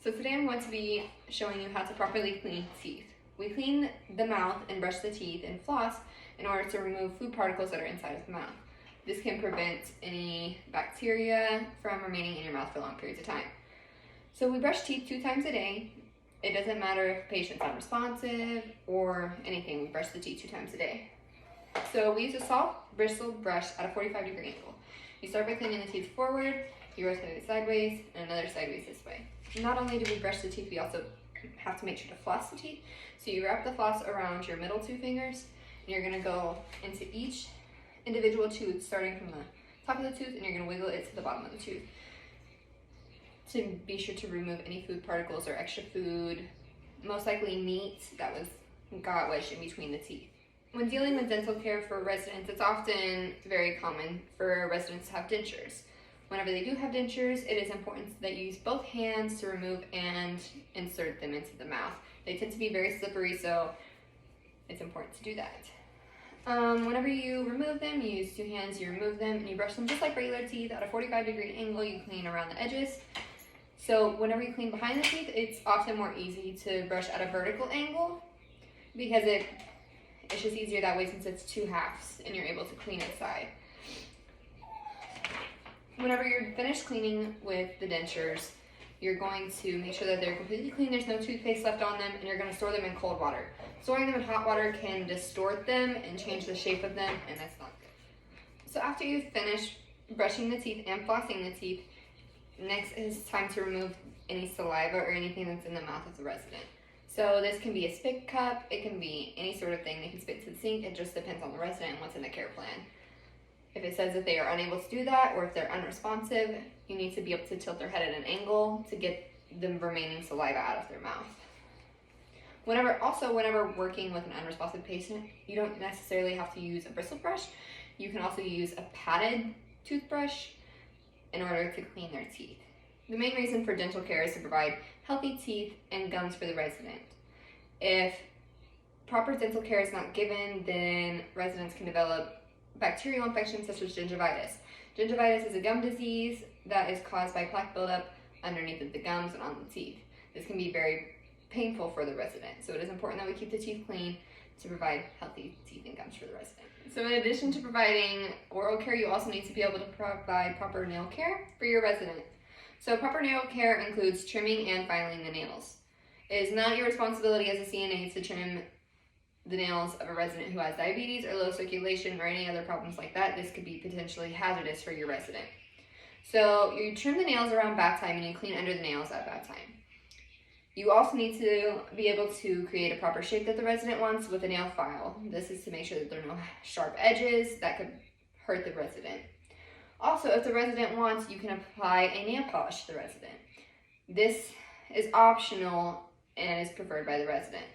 So today I'm going to be showing you how to properly clean teeth. We clean the mouth and brush the teeth and floss in order to remove food particles that are inside of the mouth. This can prevent any bacteria from remaining in your mouth for long periods of time. So we brush teeth 2 times a day. It doesn't matter if the patient's unresponsive or anything, we brush the teeth 2 times a day. So we use a soft bristle brush at a 45-degree angle. You start by cleaning the teeth forward, you rotate it sideways, and another sideways this way. Not only do we brush the teeth, we also have to make sure to floss the teeth. So you wrap the floss around your middle 2 fingers, and you're gonna go into each individual tooth, starting from the top of the tooth, and you're gonna wiggle it to the bottom of the tooth to be sure to remove any food particles or extra food, most likely meat that got wedged in between the teeth. When dealing with dental care for residents, it's often very common for residents to have dentures. Whenever they do have dentures, it is important that you use both hands to remove and insert them into the mouth. They tend to be very slippery, so it's important to do that. Whenever you remove them, you use 2 hands, you remove them, and you brush them just like regular teeth at a 45-degree angle. You clean around the edges. So whenever you clean behind the teeth, it's often more easy to brush at a vertical angle because it's just easier that way since it's 2 halves and you're able to clean inside. Whenever you're finished cleaning with the dentures, you're going to make sure that they're completely clean, there's no toothpaste left on them, and you're going to store them in cold water. Storing them in hot water can distort them and change the shape of them, and that's not good. So after you've finished brushing the teeth and flossing the teeth, next is time to remove any saliva or anything that's in the mouth of the resident. So this can be a spit cup, it can be any sort of thing they can spit to the sink. It just depends on the resident and what's in the care plan. If it says that they are unable to do that, or if they're unresponsive, you need to be able to tilt their head at an angle to get the remaining saliva out of their mouth. Whenever working with an unresponsive patient, you don't necessarily have to use a bristle brush. You can also use a padded toothbrush in order to clean their teeth. The main reason for dental care is to provide healthy teeth and gums for the resident. If proper dental care is not given, then residents can develop bacterial infections such as gingivitis. Gingivitis is a gum disease that is caused by plaque buildup underneath of the gums and on the teeth. This can be very painful for the resident, so it is important that we keep the teeth clean to provide healthy teeth and gums for the resident. So in addition to providing oral care, you also need to be able to provide proper nail care for your resident. So proper nail care includes trimming and filing the nails. It is not your responsibility as a CNA to trim the nails of a resident who has diabetes or low circulation or any other problems like that. This could be potentially hazardous for your resident. So you trim the nails around bath time and you clean under the nails at bath time. You also need to be able to create a proper shape that the resident wants with a nail file. This is to make sure that there are no sharp edges that could hurt the resident. Also, if the resident wants, you can apply a nail polish to the resident. This is optional and is preferred by the resident.